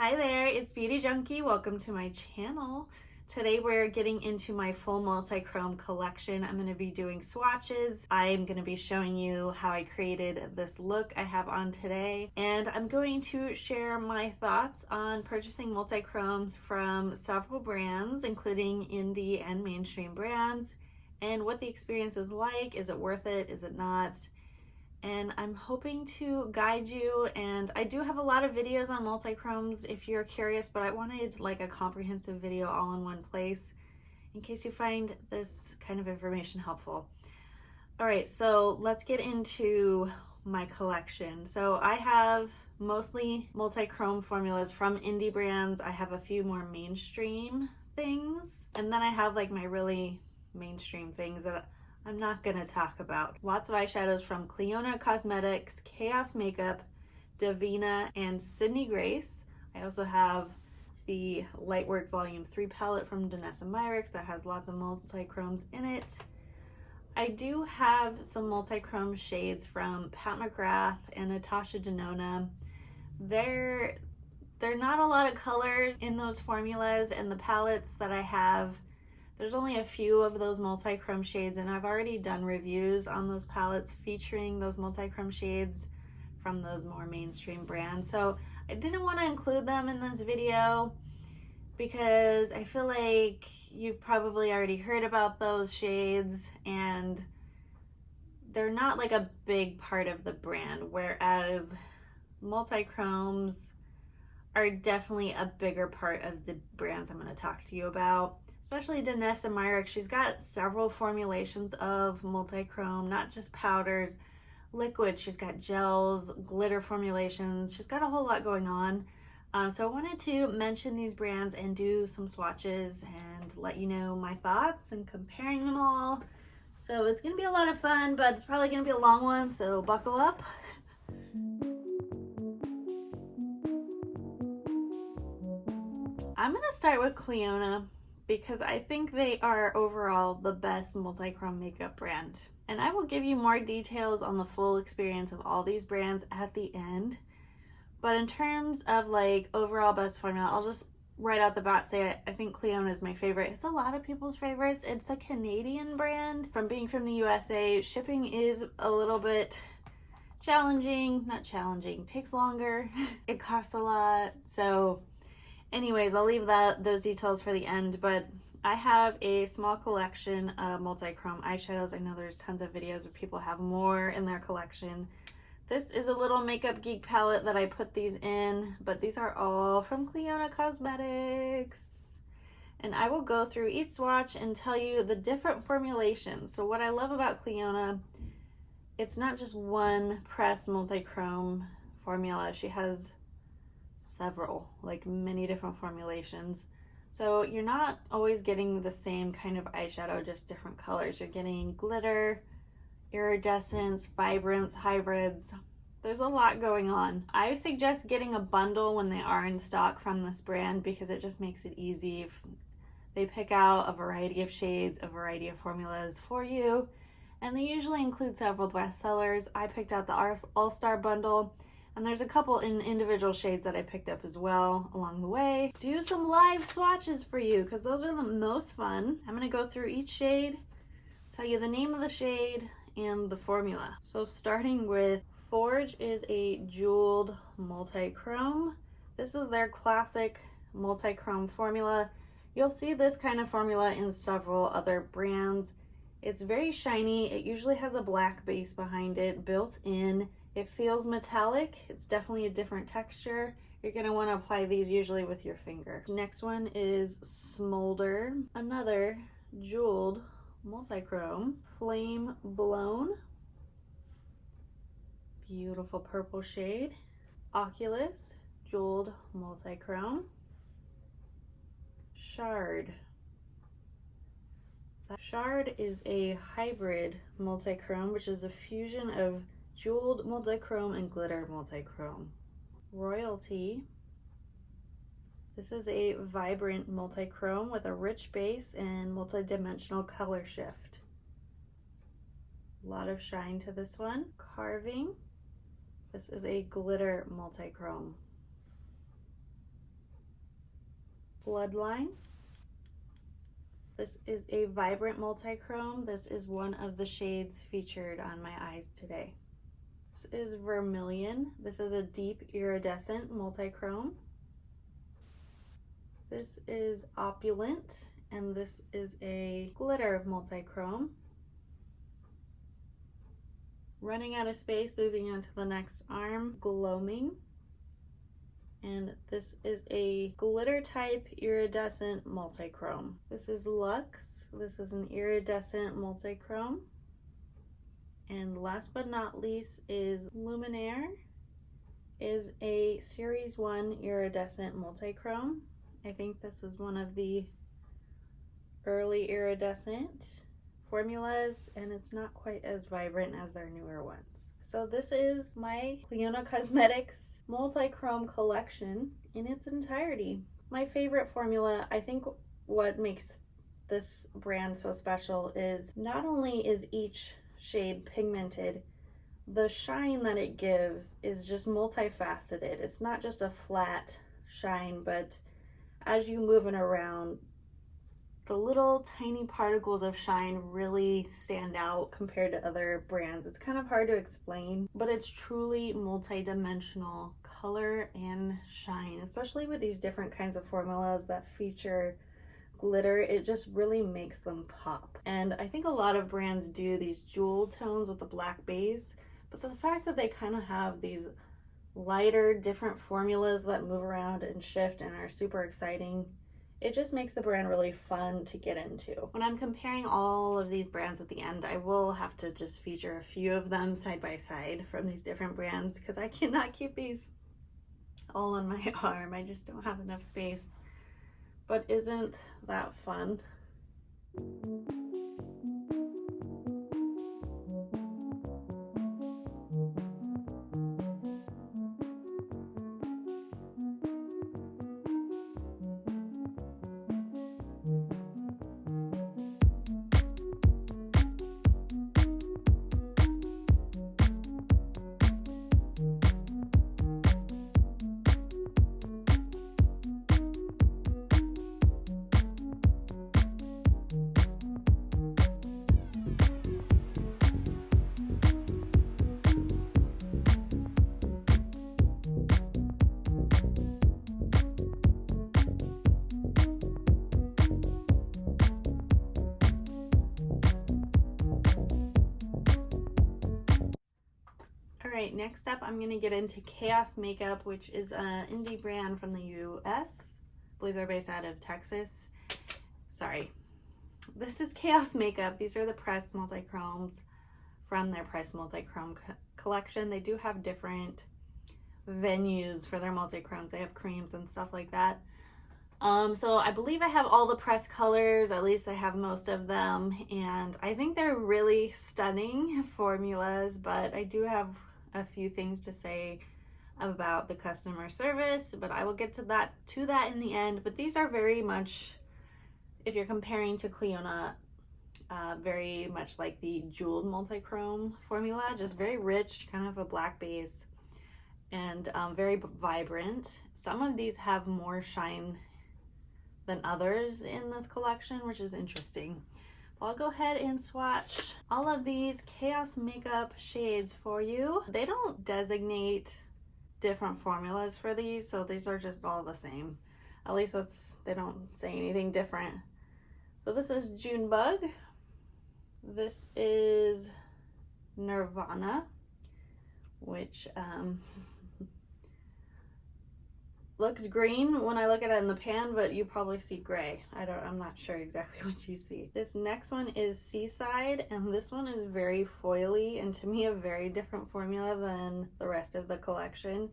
Hi there, it's Beauty Junkie. Welcome to my channel. Today we're getting into my full multi-chrome collection. I'm going to be doing swatches. I am going to be showing you how I created this look I have on today. And I'm going to share my thoughts on purchasing multi-chromes from several brands, including indie and mainstream brands, and what the experience is like. Is it worth it? Is it not? And I'm hoping to guide you, and I do have a lot of videos on multi-chromes if you're curious, but I wanted like a comprehensive video all in one place in case you find this kind of information helpful. All right, so let's get into my collection. So I have mostly multi-chrome formulas from indie brands. I have a few more mainstream things, and then I have like my really mainstream things that I'm not gonna talk about. Lots of eyeshadows from Clionadh Cosmetics, Chaos Makeup, Devinah, and Sydney Grace. I also have the Lightwork Volume 3 palette from Danessa Myricks that has lots of multi-chromes in it. I do have some multi-chrome shades from Pat McGrath and Natasha Denona. They're not a lot of colors in those formulas, and the palettes that I have, there's only a few of those multi-chrome shades, and I've already done reviews on those palettes featuring those multi-chrome shades from those more mainstream brands. So I didn't want to include them in this video because I feel like you've probably already heard about those shades and they're not like a big part of the brand, whereas multi-chromes are definitely a bigger part of the brands I'm going to talk to you about. Especially Danessa Myricks, she's got several formulations of multi-chrome, not just powders, liquid, she's got gels, glitter formulations, she's got a whole lot going on. So I wanted to mention these brands and do some swatches and let you know my thoughts and comparing them all. So it's going to be a lot of fun, but it's probably going to be a long one, so buckle up. I'm going to start with Clionadh, because I think they are overall the best multi-chrome makeup brand. And I will give you more details on the full experience of all these brands at the end. But in terms of like overall best formula, I'll just right out the bat say I think Clionadh is my favorite. It's a lot of people's favorites. It's a Canadian brand. From being from the USA, shipping is a little bit challenging. Not challenging, takes longer. It costs a lot. So anyways, I'll leave those details for the end, but I have a small collection of multi-chrome eyeshadows. I know there's tons of videos where people have more in their collection. This is a little makeup geek palette that I put these in, but these are all from Clionadh Cosmetics. And I will go through each swatch and tell you the different formulations. So what I love about Clionadh, it's not just one pressed multi-chrome formula. She has several, like many different formulations. So you're not always getting the same kind of eyeshadow, just different colors. You're getting glitter, iridescence, vibrance, hybrids. There's a lot going on. I suggest getting a bundle when they are in stock from this brand because it just makes it easy. They pick out a variety of shades, a variety of formulas for you, and they usually include several bestsellers. I picked out the All-Star bundle, and there's a couple in individual shades that I picked up as well along the way. Do some live swatches for you because those are the most fun. I'm going to go through each shade, tell you the name of the shade and the formula. So starting with Forge is a jeweled multi-chrome. This is their classic multi-chrome formula. You'll see this kind of formula in several other brands. It's very shiny. It usually has a black base behind it built in. It feels metallic. It's definitely a different texture. You're going to want to apply these usually with your finger. Next one is Smolder, another jeweled multi-chrome. Flame Blown, beautiful purple shade. Oculus, jeweled multi-chrome. Shard. Shard is a hybrid multi-chrome, which is a fusion of jeweled multi-chrome and glitter multi-chrome. Royalty. This is a vibrant multi-chrome with a rich base and multi-dimensional color shift. A lot of shine to this one. Carving. This is a glitter multi-chrome. Bloodline. This is a vibrant multichrome. This is one of the shades featured on my eyes today. This is Vermilion. This is a deep iridescent multichrome. This is Opulent, and this is a glitter multichrome. Running Out of Space, moving on to the next arm, Gloaming. And this is a glitter type iridescent multichrome. This is Luxe. This is an iridescent multichrome. And last but not least is Luminaire. Is a Series 1 iridescent multichrome. I think this is one of the early iridescent formulas, and it's not quite as vibrant as their newer ones. So this is my Clionadh Cosmetics multichrome collection in its entirety. My favorite formula, I think what makes this brand so special is not only is each shade pigmented, the shine that it gives is just multifaceted. It's not just a flat shine, but as you move it around, the little tiny particles of shine really stand out compared to other brands. It's kind of hard to explain, but it's truly multi-dimensional color and shine, especially with these different kinds of formulas that feature glitter. It just really makes them pop. And I think a lot of brands do these jewel tones with a black base, but the fact that they kind of have these lighter, different formulas that move around and shift and are super exciting, it just makes the brand really fun to get into. When I'm comparing all of these brands at the end, I will have to just feature a few of them side by side from these different brands because I cannot keep these all on my arm. I just don't have enough space. But isn't that fun? Alright, next up I'm going to get into Chaos Makeup, which is an indie brand from the US. I believe they're based out of Texas. Sorry. This is Chaos Makeup. These are the pressed multichromes from their pressed multichrome collection. They do have different venues for their multichromes. They have creams and stuff like that. So I believe I have all the pressed colors, at least I have most of them, and I think they're really stunning formulas, but I do have a few things to say about the customer service, but I will get to that in the end. But these are very much, if you're comparing to Clionadh, very much like the jeweled multichrome formula, just very rich, kind of a black base, and very vibrant. Some of these have more shine than others in this collection, which is interesting. I'll go ahead and swatch all of these Chaos Makeup shades for you. They don't designate different formulas for these, so these are just all the same. At least they don't say anything different. So this is Junebug. This is Nirvana, which looks green when I look at it in the pan, but you probably see gray. I'm not sure exactly what you see. This next one is Seaside, and this one is very foily, and to me a very different formula than the rest of the collection.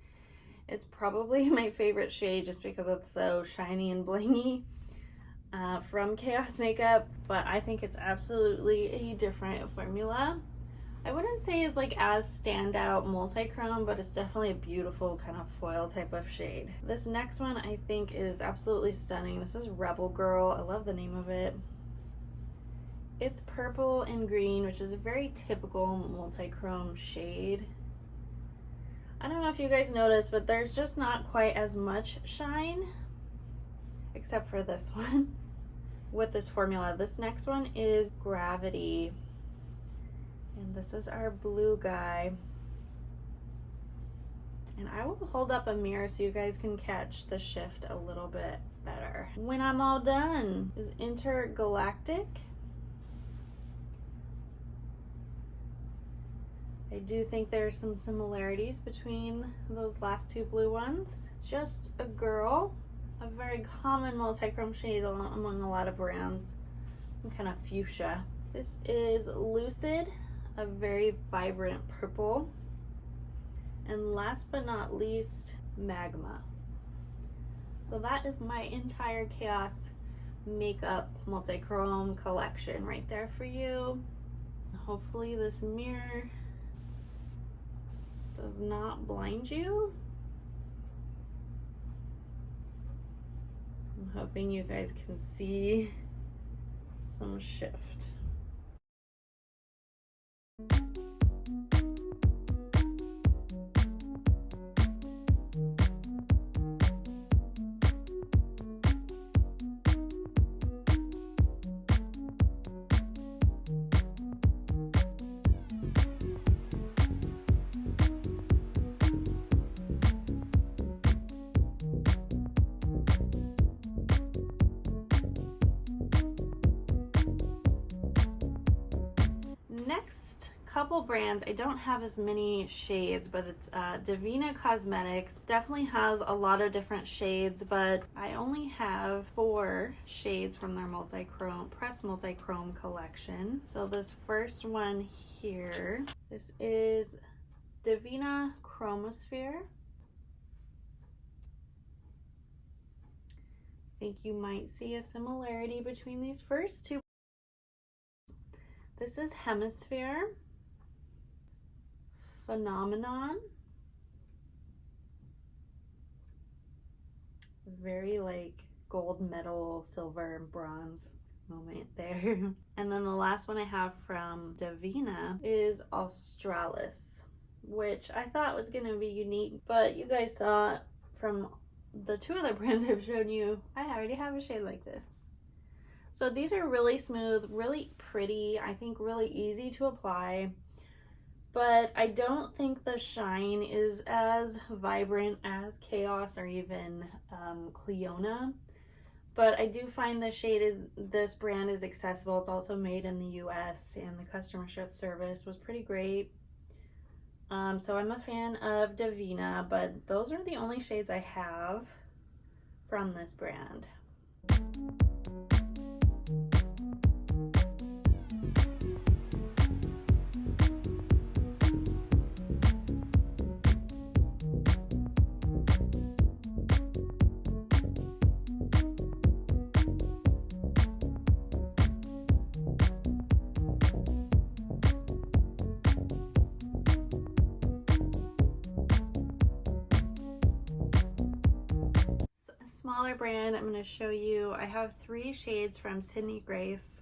It's probably my favorite shade just because it's so shiny and blingy from Chaos Makeup, but I think it's absolutely a different formula. I wouldn't say it's like as standout multichrome, but it's definitely a beautiful kind of foil type of shade. This next one I think is absolutely stunning. This is Rebel Girl. I love the name of it. It's purple and green, which is a very typical multichrome shade. I don't know if you guys noticed, but there's just not quite as much shine except for this one with this formula. This next one is Gravity, and this is our blue guy. And I will hold up a mirror so you guys can catch the shift a little bit better. When I'm all done is Intergalactic. I do think there's some similarities between those last two blue ones. Just a Girl, a very common multi-chrome shade among a lot of brands. Some kind of fuchsia. This is Lucid, a very vibrant purple. And last but not least, Magma. So that is my entire Chaos Makeup multi-chrome collection right there for you. Hopefully this mirror does not blind you. I'm hoping you guys can see some shift. Next couple brands, I don't have as many shades, but it's Devinah Cosmetics. Definitely has a lot of different shades, but I only have 4 shades from their multi-chrome, press multi-chrome collection. So this first one here, this is Devinah Chromosphere. I think you might see a similarity between these first two. This is Hemisphere, Phenomenon, very like gold, metal, silver, and bronze moment there. And then the last one I have from Devinah is Australis, which I thought was going to be unique, but you guys saw from the 2 other brands I've shown you, I already have a shade like this. So these are really smooth, really pretty, I think really easy to apply, but I don't think the shine is as vibrant as Chaos or even Clionadh. But I do find this brand is accessible. It's also made in the US, and the customer service was pretty great. So I'm a fan of Devinah, but those are the only shades I have from this brand. Smaller brand, I'm going to show you, I have 3 shades from Sydney Grace,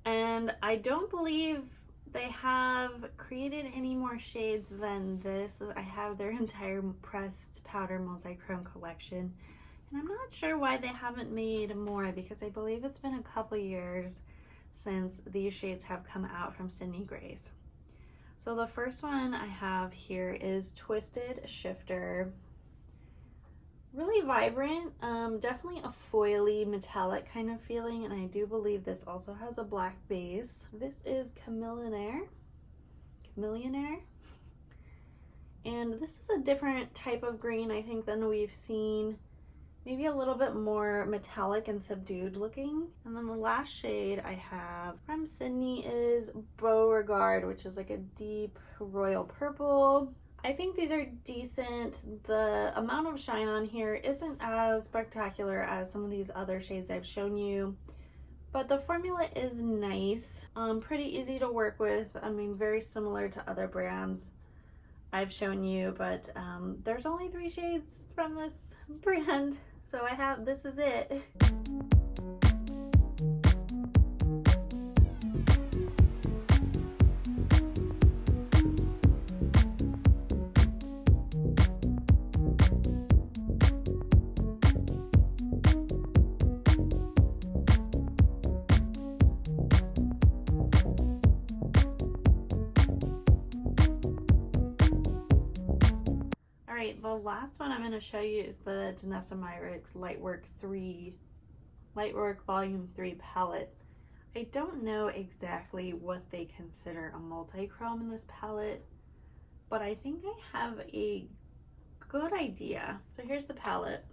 and I don't believe they have created any more shades than this. I have their entire pressed powder multi-chrome collection, and I'm not sure why they haven't made more, because I believe it's been a couple years since these shades have come out from Sydney Grace. So the first one I have here is Twisted Shifter. Really vibrant, definitely a foily metallic kind of feeling, and I do believe this also has a black base. This is Chameleonaire, and this is a different type of green I think than we've seen, maybe a little bit more metallic and subdued looking. And then the last shade I have from Sydney is Beauregard, which is like a deep royal purple. I think these are decent. The amount of shine on here isn't as spectacular as some of these other shades I've shown you, but the formula is nice, pretty easy to work with. I mean, very similar to other brands I've shown you, but there's only 3 shades from this brand, so this is it. right, the last one I'm going to show you is the Danessa Myricks Lightwork Volume 3 palette. I don't know exactly what they consider a multi-chrome in this palette, but I think I have a good idea. So here's the palette.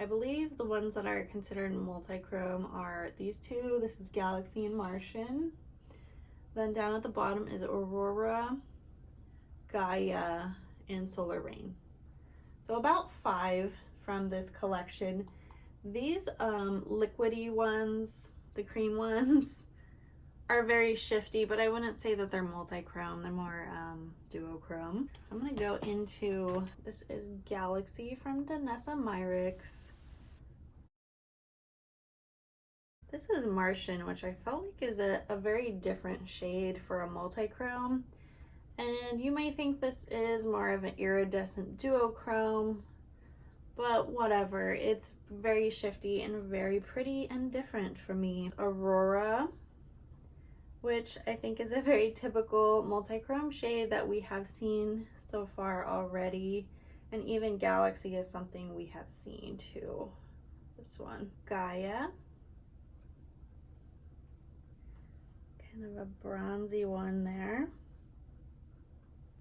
I believe the ones that are considered multi-chrome are these two. This is Galaxy and Martian. Then down at the bottom is Aurora, Gaia, and Solar Rain. So about 5 from this collection. These liquidy ones, the cream ones, are very shifty, but I wouldn't say that they're multi-chrome. They're more duochrome. So I'm gonna go into, this is Galaxy from Danessa Myricks. This is Martian, which I felt like is a very different shade for a multi-chrome. And you may think this is more of an iridescent duochrome, but whatever. It's very shifty and very pretty and different for me. Aurora, which I think is a very typical multi-chrome shade that we have seen so far already. And even Galaxy is something we have seen too. This one, Gaia. Kind of a bronzy one there.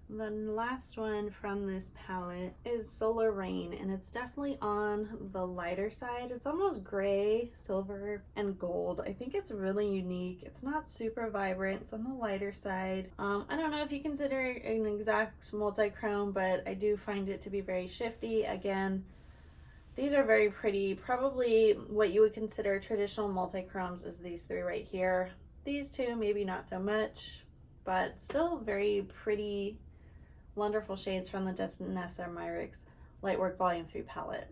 The last one from this palette is Solar Rain, and it's definitely on the lighter side. It's almost gray, silver, and gold. I think it's really unique. It's not super vibrant. It's on the lighter side. I don't know if you consider it an exact multi-chrome, but I do find it to be very shifty. Again, these are very pretty. Probably what you would consider traditional multi-chromes is these 3 right here. These 2, maybe not so much, but still very pretty, wonderful shades from the Danessa Myricks Lightwork Volume 3 palette.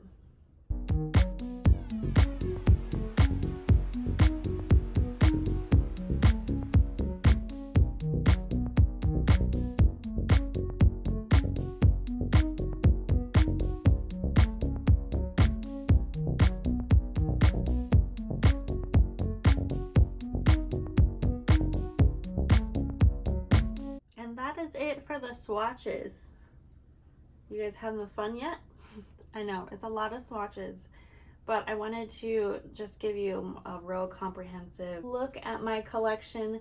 That is it for the swatches. You guys having fun yet? I know it's a lot of swatches, but I wanted to just give you a real comprehensive look at my collection.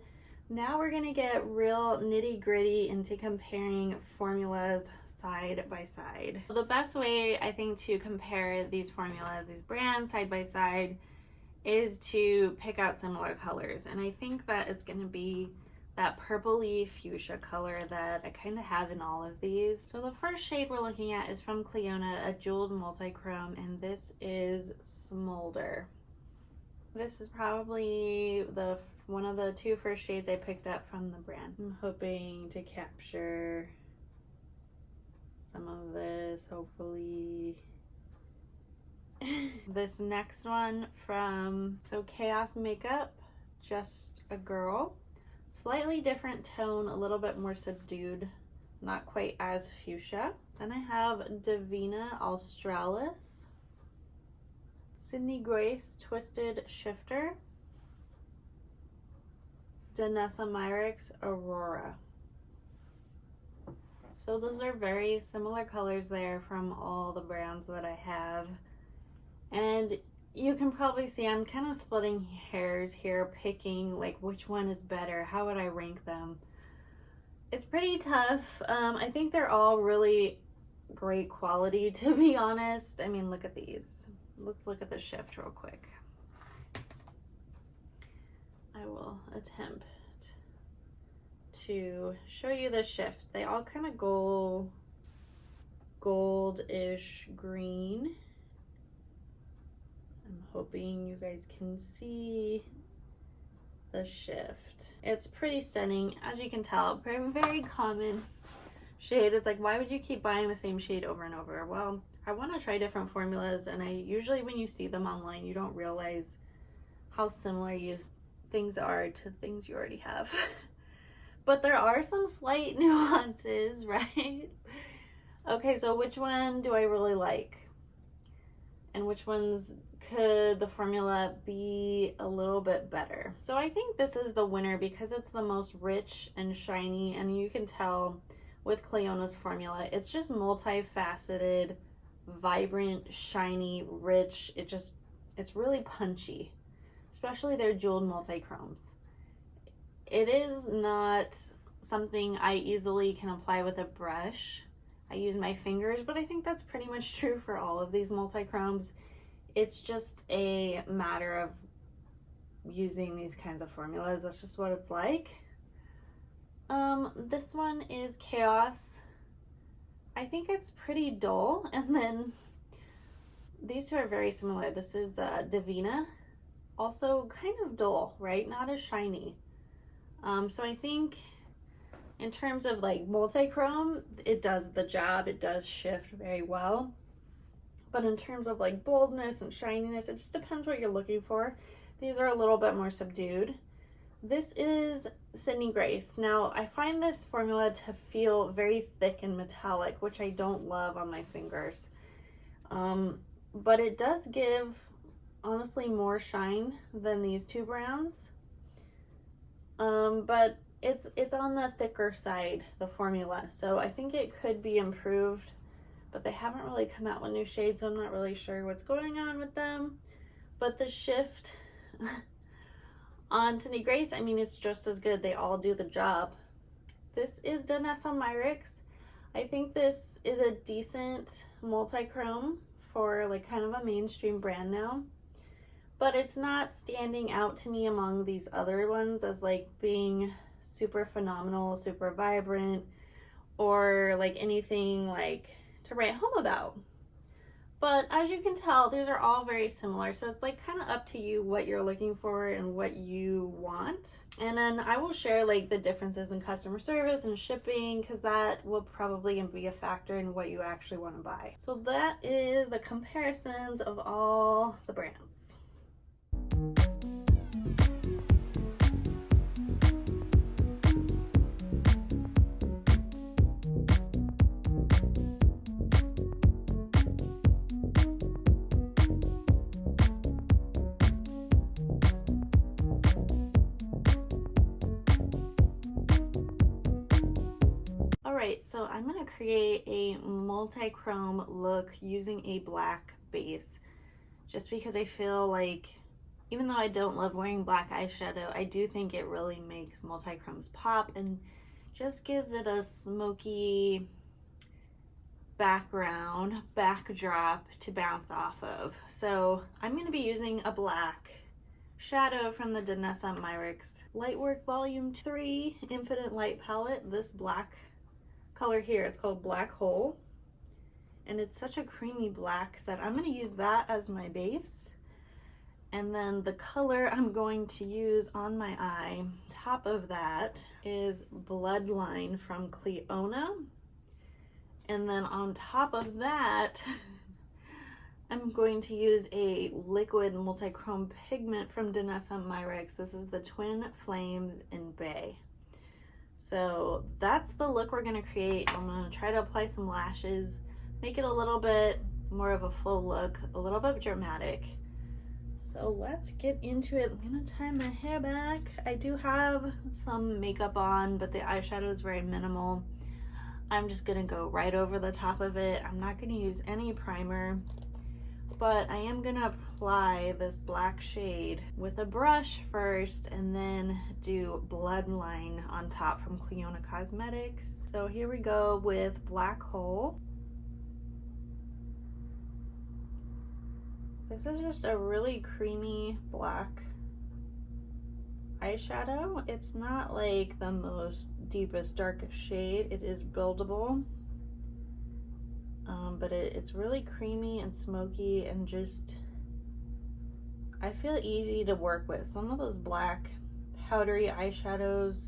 Now we're gonna get real nitty gritty into comparing formulas side by side. The best way I think to compare these formulas, these brands side by side, is to pick out similar colors, and I think that it's gonna be that purpley fuchsia color that I kind of have in all of these. So the first shade we're looking at is from Clionadh, a jeweled multi-chrome, and this is Smolder. This is probably one of the 2 first shades I picked up from the brand. I'm hoping to capture some of this, hopefully. This next one from Chaos Makeup, Just a Girl. Slightly different tone, a little bit more subdued, not quite as fuchsia. Then I have Devinah Australis, Sydney Grace Twisted Shifter, Danessa Myricks Aurora. So those are very similar colors there from all the brands that I have. And you can probably see I'm kind of splitting hairs here, picking like which one is better, how would I rank them. It's pretty tough. I think they're all really great quality, to be honest. I mean, look at these. Let's look at the shift real quick. I will attempt to show you the shift. They all kind of go goldish green. I'm hoping you guys can see the shift. It's pretty stunning. As you can tell, very common shade. It's like, why would you keep buying the same shade over and over? Well, I want to try different formulas, and I usually, when you see them online, you don't realize how similar things are to things you already have. But there are some slight nuances, right? Okay, so which one do I really like? And which ones could the formula be a little bit better? So I think this is the winner because it's the most rich and shiny, and you can tell with Clionadh's formula. It's just multifaceted, vibrant, shiny, rich. It's really punchy, especially their jeweled multichromes. It is not something I easily can apply with a brush. I use my fingers, but I think that's pretty much true for all of these multichromes. It's just a matter of using these kinds of formulas. That's just what it's like. This one is Chaos. I think it's pretty dull, and then these two are very similar. This is Devinah, also kind of dull, right? Not as shiny. So I think in terms of like multichrome, it does the job. It does shift very well. But in terms of like boldness and shininess, it just depends what you're looking for. These are a little bit more subdued. This is Sydney Grace. Now, I find this formula to feel very thick and metallic, which I don't love on my fingers. But it does give, honestly, more shine than these two browns. But it's on the thicker side, the formula. So I think it could be improved, but they haven't really come out with new shades, so I'm not really sure what's going on with them. But the shift on Sydney Grace, I mean, it's just as good. They all do the job. This is Danessa Myricks. I think this is a decent multichrome for like kind of a mainstream brand now, but it's not standing out to me among these other ones as like being super phenomenal, super vibrant, or like anything like to write home about. But as you can tell, these are all very similar, so it's like kind of up to you what you're looking for and what you want. And then I will share like the differences in customer service and shipping, because that will probably be a factor in what you actually want to buy. So that is the comparisons of all the brands. Alright, so I'm going to create a multi-chrome look using a black base, just because I feel like, even though I don't love wearing black eyeshadow, I do think it really makes multi-chromes pop and just gives it a smoky backdrop to bounce off of. So I'm going to be using a black shadow from the Danessa Myricks Lightwork Volume 3 Infinite Light Palette. This black color here, it's called Black Hole, and it's such a creamy black that I'm going to use that as my base. And then the color I'm going to use on my eye, top of that, is Bloodline from Clionadh. And then on top of that, I'm going to use a liquid multichrome pigment from Danessa Myricks. This is the Twin Flames in Bay. So that's the look we're going to create. I'm going to try to apply some lashes, make it a little bit more of a full look, a little bit dramatic. So let's get into it. I'm going to tie my hair back. I do have some makeup on, but the eyeshadow is very minimal. I'm just going to go right over the top of it. I'm not going to use any primer, but I am going to apply this black shade with a brush first and then do Bloodline on top from Clionadh Cosmetics. So here we go with Black Hole. This is just a really creamy black eyeshadow. It's not like the most deepest, darkest shade. It is buildable. But it's really creamy and smoky and just, I feel easy to work with. Some of those black powdery eyeshadows,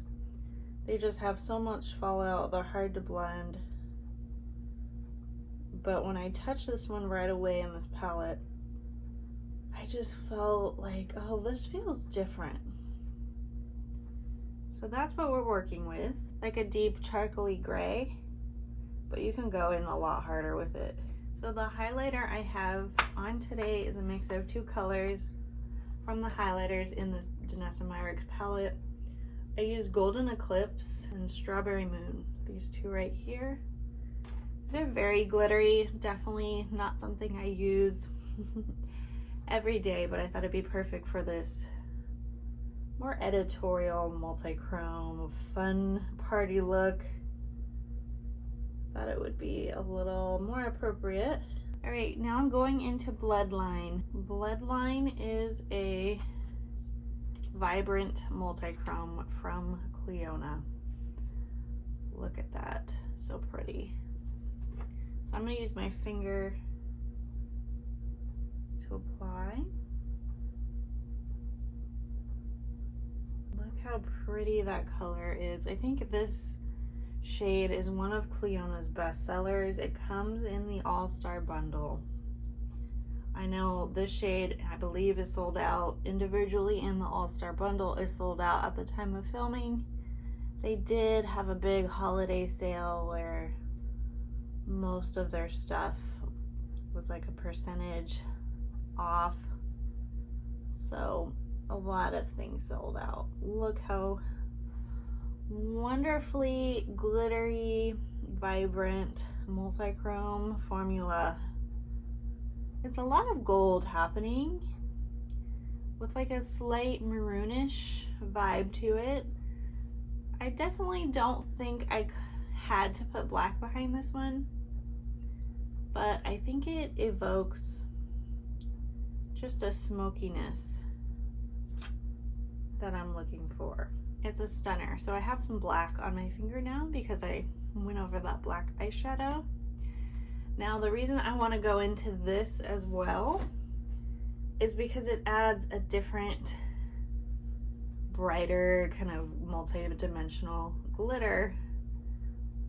they just have so much fallout, they're hard to blend. But when I touch this one right away in this palette, I just felt like, oh, this feels different. So that's what we're working with, like a deep charcoaly gray. But you can go in a lot harder with it. So the highlighter I have on today is a mix of two colors from the highlighters in this Danessa Myricks palette. I use Golden Eclipse and Strawberry Moon, these two right here. These are very glittery, definitely not something I use every day, but I thought it'd be perfect for this more editorial, multi-chrome, fun party look. Thought it would be a little more appropriate. All right, now I'm going into Bloodline. Bloodline is a vibrant multi-chrome from Clionadh. Look at that, so pretty. So I'm gonna use my finger to apply. Look how pretty that color is. I think this shade is one of Clionadh's best sellers. It comes in the All-Star bundle. I know this shade, I believe, is sold out individually, and the All-Star bundle is sold out at the time of filming. They did have a big holiday sale where most of their stuff was like a percentage off. So a lot of things sold out. Look how wonderfully glittery, vibrant, multi-chrome formula. It's a lot of gold happening with like a slight maroonish vibe to it. I definitely don't think I had to put black behind this one, but I think it evokes just a smokiness that I'm looking for. It's a stunner. So I have some black on my finger now because I went over that black eyeshadow. Now the reason I want to go into this as well is because it adds a different, brighter, kind of multi-dimensional glitter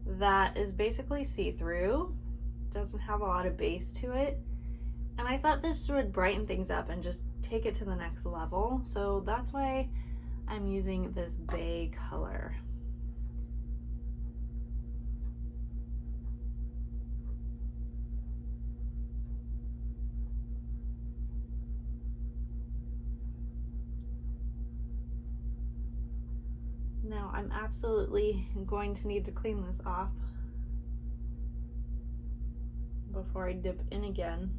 that is basically see-through, doesn't have a lot of base to it, and I thought this would brighten things up and just take it to the next level. So that's why I'm using this bay color. Now I'm absolutely going to need to clean this off before I dip in again.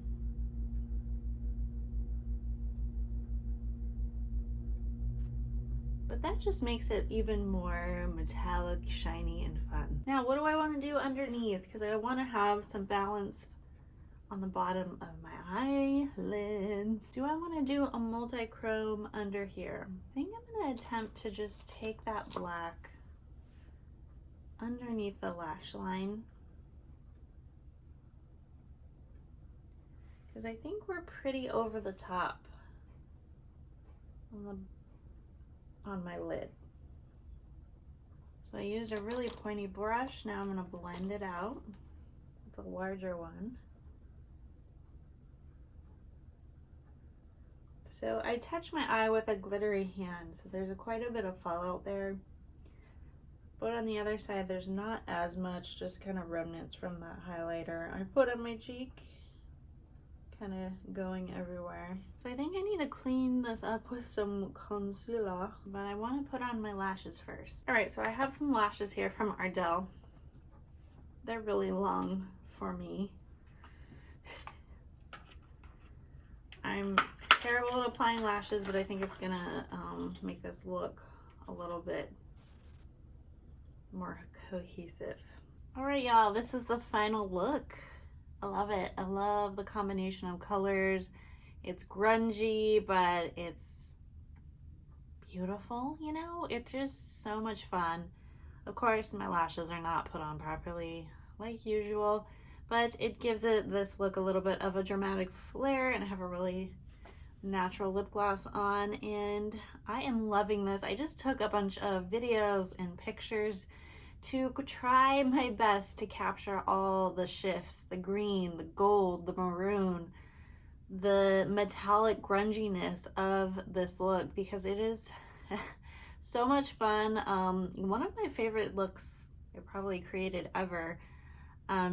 But that just makes it even more metallic, shiny, and fun. Now, what do I want to do underneath? Because I want to have some balance on the bottom of my eyelids. Do I want to do a multi-chrome under here? I think I'm going to attempt to just take that black underneath the lash line, because I think we're pretty over the top on my lid. So I used a really pointy brush. Now I'm going to blend it out with a larger one. So I touch my eye with a glittery hand, so there's quite a bit of fallout there. But on the other side, there's not as much, just kind of remnants from that highlighter I put on my cheek, kind of going everywhere. So I think I need to clean this up with some concealer, but I want to put on my lashes first. All right, so I have some lashes here from Ardell. They're really long for me. I'm terrible at applying lashes, but I think it's gonna make this look a little bit more cohesive. All right, y'all, this is the final look. I love it. I love the combination of colors. It's grungy, but it's beautiful, you know? It's just so much fun. Of course, my lashes are not put on properly like usual, but it gives it this look a little bit of a dramatic flair, and I have a really natural lip gloss on, and I am loving this. I just took a bunch of videos and pictures to try my best to capture all the shifts, the green, the gold, the maroon, the metallic grunginess of this look, because it is so much fun. One of my favorite looks I probably created ever,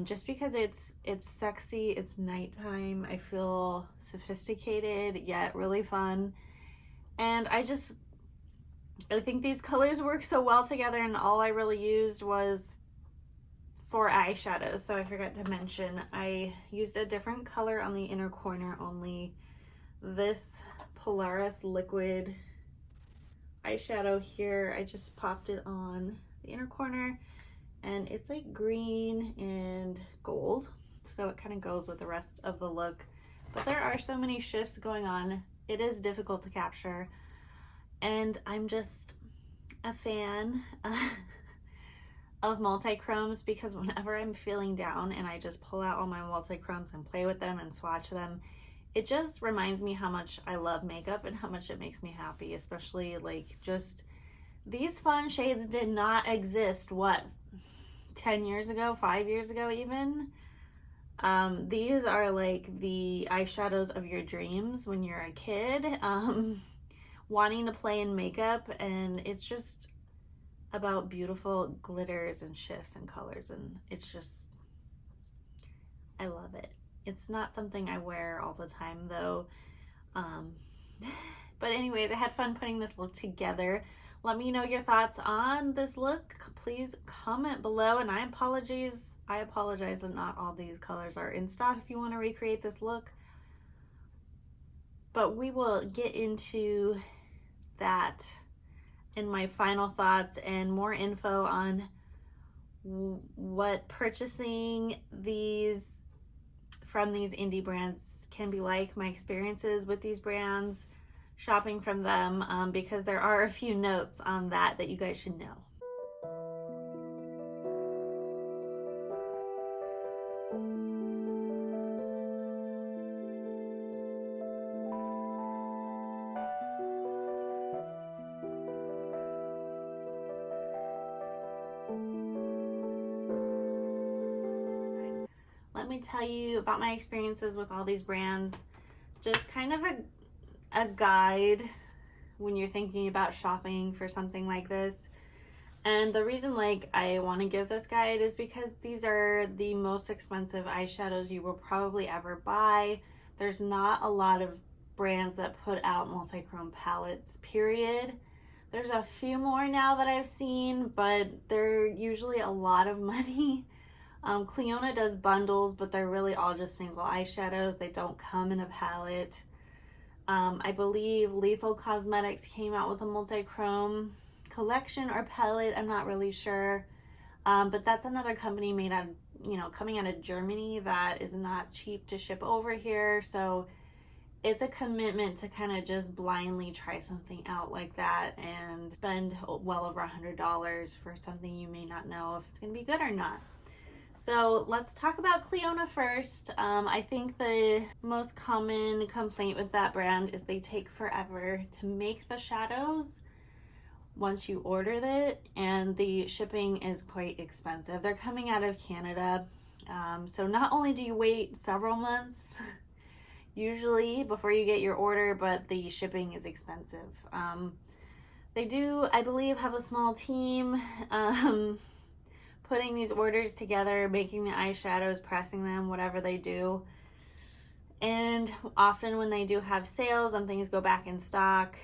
just because it's sexy, it's nighttime, I feel sophisticated yet really fun, and I just I think these colors work so well together, and all I really used was for eyeshadows. So I forgot to mention, I used a different color on the inner corner only. This Polaris liquid eyeshadow here, I just popped it on the inner corner, and it's like green and gold, so it kind of goes with the rest of the look. But there are so many shifts going on, it is difficult to capture, and I'm just a fan of multi-chromes, because whenever I'm feeling down and I just pull out all my multi-chromes and play with them and swatch them, it just reminds me how much I love makeup and how much it makes me happy. Especially like just these fun shades did not exist, what, 10 years ago, 5 years ago even. These are like the eyeshadows of your dreams when you're a kid, wanting to play in makeup, and it's just about beautiful glitters and shifts and colors, and it's just, I love it. It's not something I wear all the time though. But anyways, I had fun putting this look together. Let me know your thoughts on this look. Please comment below, and I apologize that not all these colors are in stock if you want to recreate this look. But we will get into that in my final thoughts and more info on what purchasing these from these indie brands can be like, my experiences with these brands, shopping from them, because there are a few notes on that you guys should know. Let me tell you about my experiences with all these brands, just kind of a guide when you're thinking about shopping for something like this. And the reason like I want to give this guide is because these are the most expensive eyeshadows you will probably ever buy. There's not a lot of brands that put out multi-chrome palettes, period. There's a few more now that I've seen, but they're usually a lot of money. Clionadh does bundles, but they're really all just single eyeshadows. They don't come in a palette. I believe Lethal Cosmetics came out with a multi-chrome collection or palette. I'm not really sure. But that's another company made out of, coming out of Germany that is not cheap to ship over here. So it's a commitment to kind of just blindly try something out like that and spend well over $100 for something you may not know if it's going to be good or not. So let's talk about Clionadh first. I think the most common complaint with that brand is they take forever to make the shadows once you order it, and the shipping is quite expensive. They're coming out of Canada, so not only do you wait several months usually before you get your order, but the shipping is expensive. They do, I believe, have a small team putting these orders together, making the eyeshadows, pressing them, whatever they do. And often when they do have sales and things go back in stock,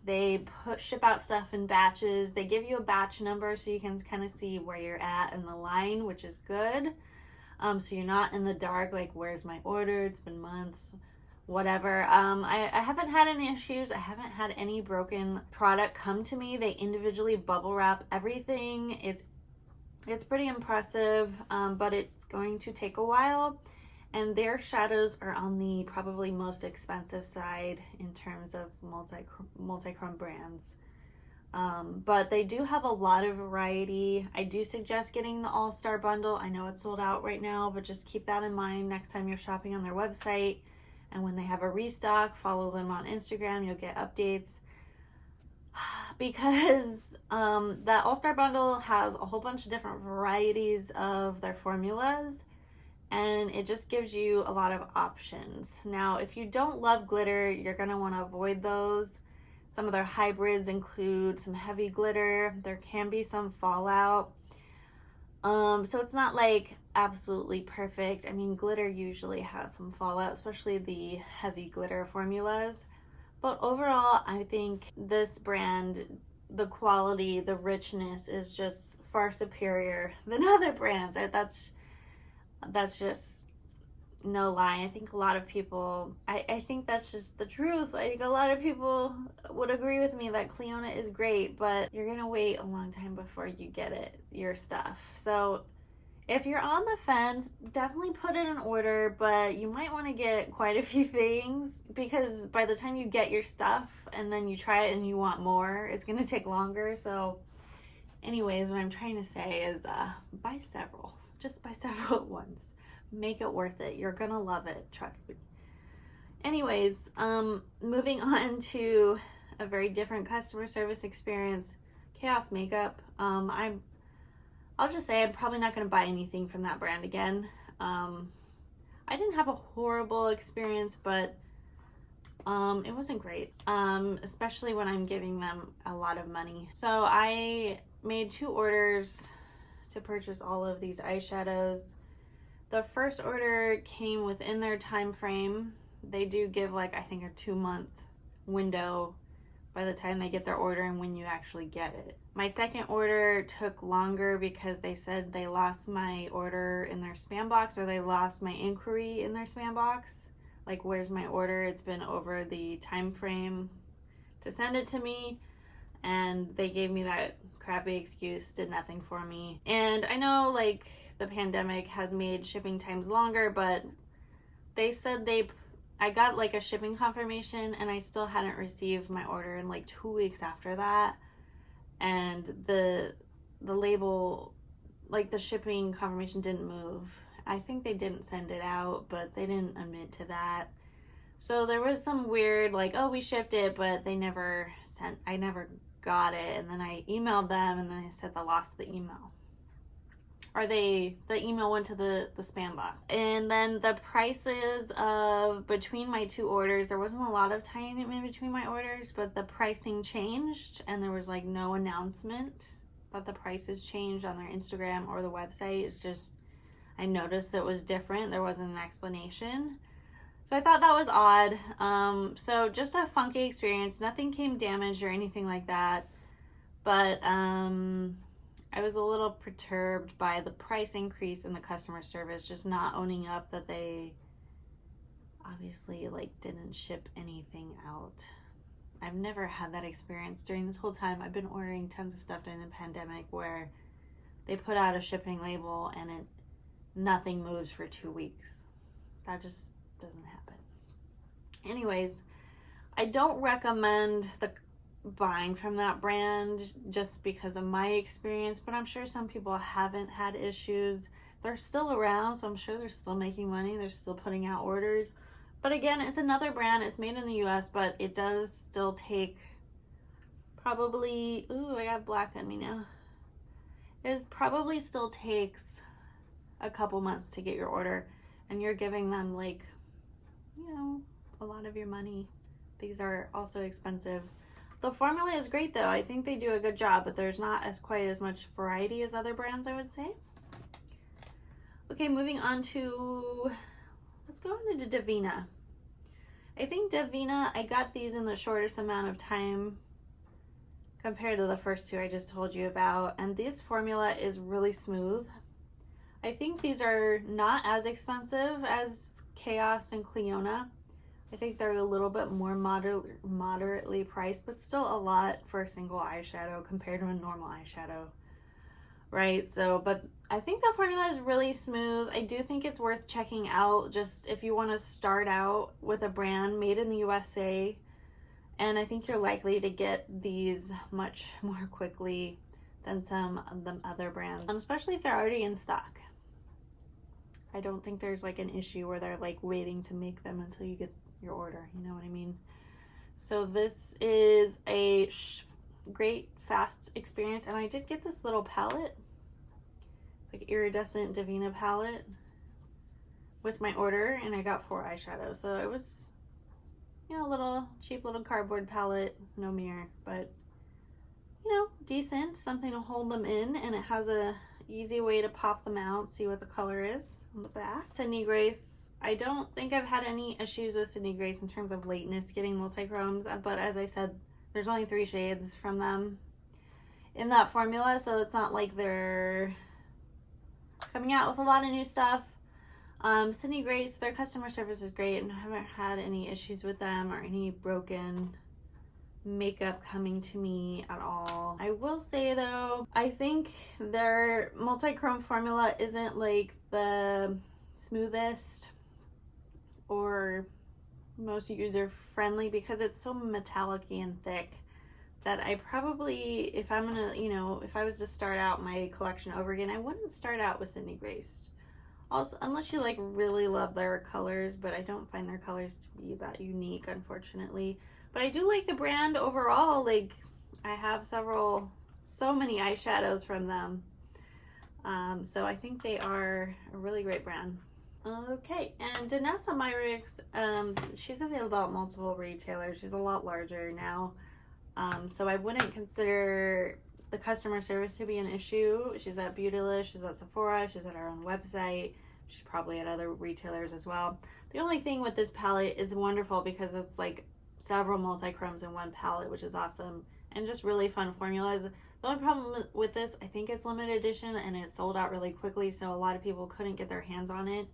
they ship out stuff in batches. They give you a batch number so you can kind of see where you're at in the line, which is good. So you're not in the dark, like, where's my order? It's been months, whatever. I haven't had any issues. I haven't had any broken product come to me. They individually bubble wrap everything. It's pretty impressive, but it's going to take a while. And their shadows are on the probably most expensive side in terms of multi-chrome brands. But they do have a lot of variety. I do suggest getting the All-Star bundle. I know it's sold out right now, but just keep that in mind next time you're shopping on their website. And when they have a restock, follow them on Instagram. You'll get updates. Because that All-Star bundle has a whole bunch of different varieties of their formulas, and it just gives you a lot of options. Now, if you don't love glitter, you're going to want to avoid those. Some of their hybrids include some heavy glitter. There can be some fallout. So it's not like absolutely perfect. I mean, glitter usually has some fallout, especially the heavy glitter formulas. But overall, I think this brand, the quality, the richness is just far superior than other brands. That's just no lie. I think a lot of people, I think that's just the truth. I think a lot of people would agree with me that Clionadh is great, but you're gonna wait a long time before you get your stuff. So if you're on the fence, definitely put it in order, but you might want to get quite a few things, because by the time you get your stuff and then you try it and you want more, it's going to take longer. So anyways, what I'm trying to say is buy several. Just buy several at once. Make it worth it. You're going to love it. Trust me. Anyways, moving on to a very different customer service experience, Chaos Makeup. I'll just say I'm probably not going to buy anything from that brand again. I didn't have a horrible experience, but it wasn't great, especially when I'm giving them a lot of money. So I made 2 orders to purchase all of these eyeshadows. The first order came within their time frame. They do give like, I think, a 2-month window by the time they get their order and when you actually get it. My second order took longer because they said they lost my order in their spam box, or they lost my inquiry in their spam box. Like, where's my order? It's been over the time frame to send it to me, and they gave me that crappy excuse, did nothing for me. And I know like the pandemic has made shipping times longer, but they said I got like a shipping confirmation and I still hadn't received my order in like 2 weeks after that. And the label, like the shipping confirmation, didn't move. I think they didn't send it out, but they didn't admit to that. So there was some weird like, oh, we shipped it, but I never got it. And then I emailed them and then they said they lost the email. Or the email went to the spam box. And then the prices of between my 2 orders, there wasn't a lot of time in between my orders, but the pricing changed and there was like no announcement that the prices changed on their Instagram or the website. It's just, I noticed it was different. There wasn't an explanation. So I thought that was odd. So just a funky experience. Nothing came damaged or anything like that. But I was a little perturbed by the price increase in the customer service, just not owning up that they obviously like didn't ship anything out. I've never had that experience during this whole time. I've been ordering tons of stuff during the pandemic where they put out a shipping label and nothing moves for 2 weeks. That just doesn't happen. Anyways, I don't recommend buying from that brand just because of my experience, but I'm sure some people haven't had issues. They're still around, so I'm sure they're still making money. They're still putting out orders. But again, it's another brand. It's made in the US, but it does still take probably, ooh, I got black on me now. It probably still takes a couple months to get your order, and you're giving them like, you know, a lot of your money. These are also expensive. The formula is great though. I think they do a good job, but there's not quite as much variety as other brands, I would say. Okay, moving on to, let's go into Devinah. I think Devinah, I got these in the shortest amount of time compared to the first 2 I just told you about, and this formula is really smooth. I think these are not as expensive as Chaos and Clionadh. I think they're a little bit more moderately priced, but still a lot for a single eyeshadow compared to a normal eyeshadow, right? So, but I think the formula is really smooth. I do think it's worth checking out just if you want to start out with a brand made in the USA, and I think you're likely to get these much more quickly than some of the other brands, especially if they're already in stock. I don't think there's like an issue where they're like waiting to make them until you get your order, you know what I mean? So this is a great fast experience, and I did get this little palette, like iridescent Devinah palette with my order, and I got 4 eyeshadows. So it was, you know, a little cheap little cardboard palette, no mirror, but you know, decent, something to hold them in, and it has a easy way to pop them out, see what the color is on the back. It's a Grace I don't think I've had any issues with Sydney Grace in terms of lateness getting multi-chromes, but as I said, there's only 3 shades from them in that formula, so it's not like they're coming out with a lot of new stuff. Sydney Grace, their customer service is great, and I haven't had any issues with them or any broken makeup coming to me at all. I will say though, I think their multi-chrome formula isn't like the smoothest or most user friendly because it's so metallic-y and thick that I probably, if I'm gonna, you know, if I was to start out my collection over again, I wouldn't start out with Sydney Grace. Also, unless you like really love their colors, but I don't find their colors to be that unique, unfortunately. But I do like the brand overall. Like, I have so many eyeshadows from them. So I think they are a really great brand. Okay, and Danessa Myricks, she's available at multiple retailers. She's a lot larger now. So I wouldn't consider the customer service to be an issue. She's at Beautay, she's at Sephora, she's at her own website. She's probably at other retailers as well. The only thing with this palette is wonderful because it's like several multi-chromes in one palette, which is awesome, and just really fun formulas. The only problem with this, I think it's limited edition and it sold out really quickly, so a lot of people couldn't get their hands on it,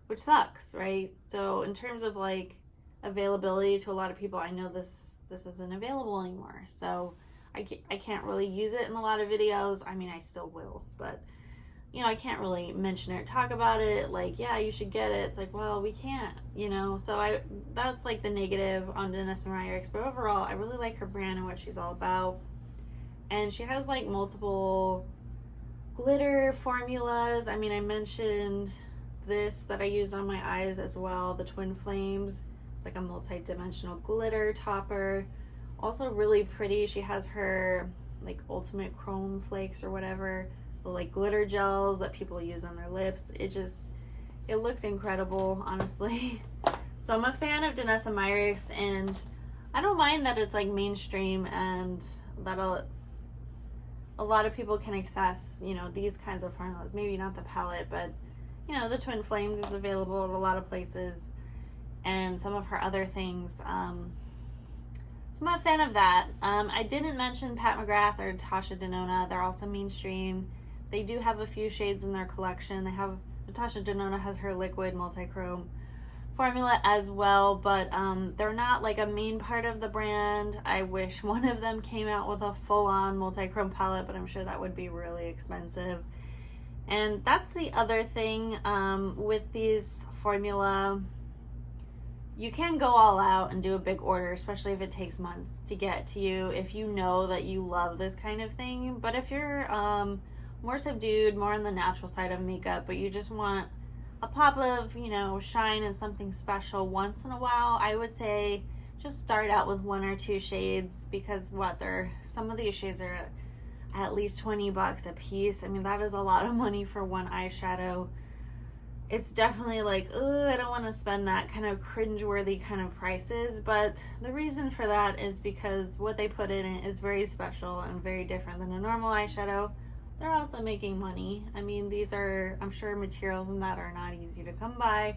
which sucks, right? So in terms of like availability to a lot of people, I know this isn't available anymore, so I can't really use it in a lot of videos. I mean, I still will, but you know, I can't really mention it or talk about it. Like, yeah, you should get it. It's like, well, we can't, you know. So that's like the negative on Danessa Myricks. But overall, I really like her brand and what she's all about. And she has like multiple glitter formulas. I mean, I mentioned this that I used on my eyes as well, the Twin Flames. It's like a multi-dimensional glitter topper. Also really pretty. She has her like ultimate chrome flakes or whatever, the like glitter gels that people use on their lips. It looks incredible, honestly. So I'm a fan of Danessa Myricks, and I don't mind that it's like mainstream and that a lot of people can access, you know, these kinds of formulas. Maybe not the palette, but you know, the Twin Flames is available at a lot of places, and some of her other things. So I'm a fan of that. I didn't mention Pat McGrath or Natasha Denona. They're also mainstream. They do have a few shades in their collection. Natasha Denona has her liquid multi-chrome formula as well, but they're not like a main part of the brand. I wish one of them came out with a full-on multi-chrome palette, but I'm sure that would be really expensive. And that's the other thing with these formula. You can go all out and do a big order, especially if it takes months to get to you, if you know that you love this kind of thing. But if you're more subdued, more on the natural side of makeup, but you just want a pop of, you know, shine and something special once in a while, I would say just start out with 1 or 2 shades, because some of these shades are at least $20 a piece. I mean, that is a lot of money for one eyeshadow. It's definitely like, oh, I don't want to spend that kind of cringeworthy kind of prices, but the reason for that is because what they put in it is very special and very different than a normal eyeshadow. They're also making money. I mean, these are, I'm sure, materials and that are not easy to come by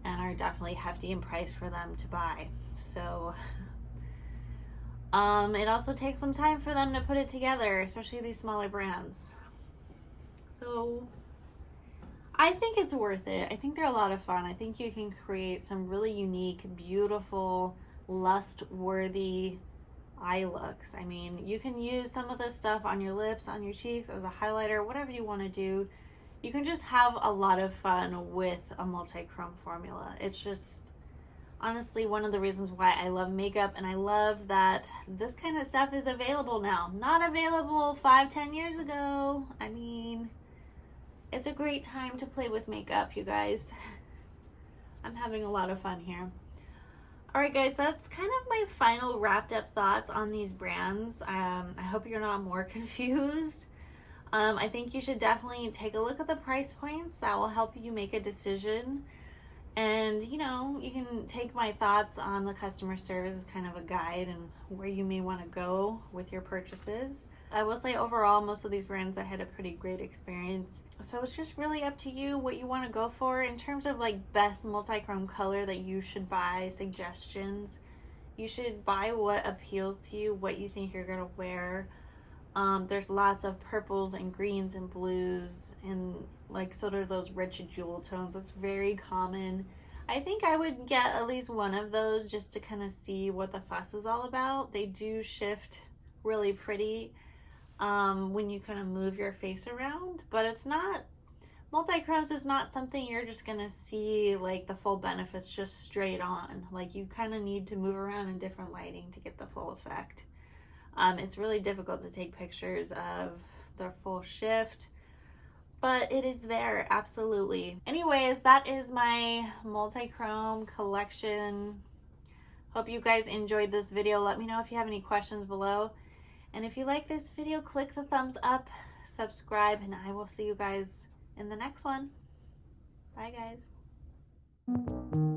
and are definitely hefty in price for them to buy. So it also takes some time for them to put it together, especially these smaller brands. So I think it's worth it. I think they're a lot of fun. I think you can create some really unique, beautiful, lust-worthy eye looks. I mean, you can use some of this stuff on your lips, on your cheeks, as a highlighter, whatever you want to do. You can just have a lot of fun with a multi-chrome formula. It's just honestly one of the reasons why I love makeup, and I love that this kind of stuff is available now. Not available 5-10 years ago. I mean, it's a great time to play with makeup, you guys. I'm having a lot of fun here. Alright guys, that's kind of my final wrapped up thoughts on these brands. I hope you're not more confused. I think you should definitely take a look at the price points. That will help you make a decision. And you know, you can take my thoughts on the customer service as kind of a guide and where you may want to go with your purchases. I will say overall, most of these brands I had a pretty great experience. So it's just really up to you what you want to go for in terms of like best multi-chrome color that you should buy, suggestions. You should buy what appeals to you, what you think you're gonna wear. There's lots of purples and greens and blues and like sort of those rich jewel tones. That's very common. I think I would get at least one of those just to kind of see what the fuss is all about. They do shift really pretty when you kind of move your face around, but it's not, multi-chromes is not something you're just gonna see like the full benefits just straight on. Like you kind of need to move around in different lighting to get the full effect. It's really difficult to take pictures of the full shift, but it is there, absolutely. Anyways, that is my multi-chrome collection. Hope you guys enjoyed this video. Let me know if you have any questions below. And if you like this video, click the thumbs up, subscribe, and I will see you guys in the next one. Bye, guys.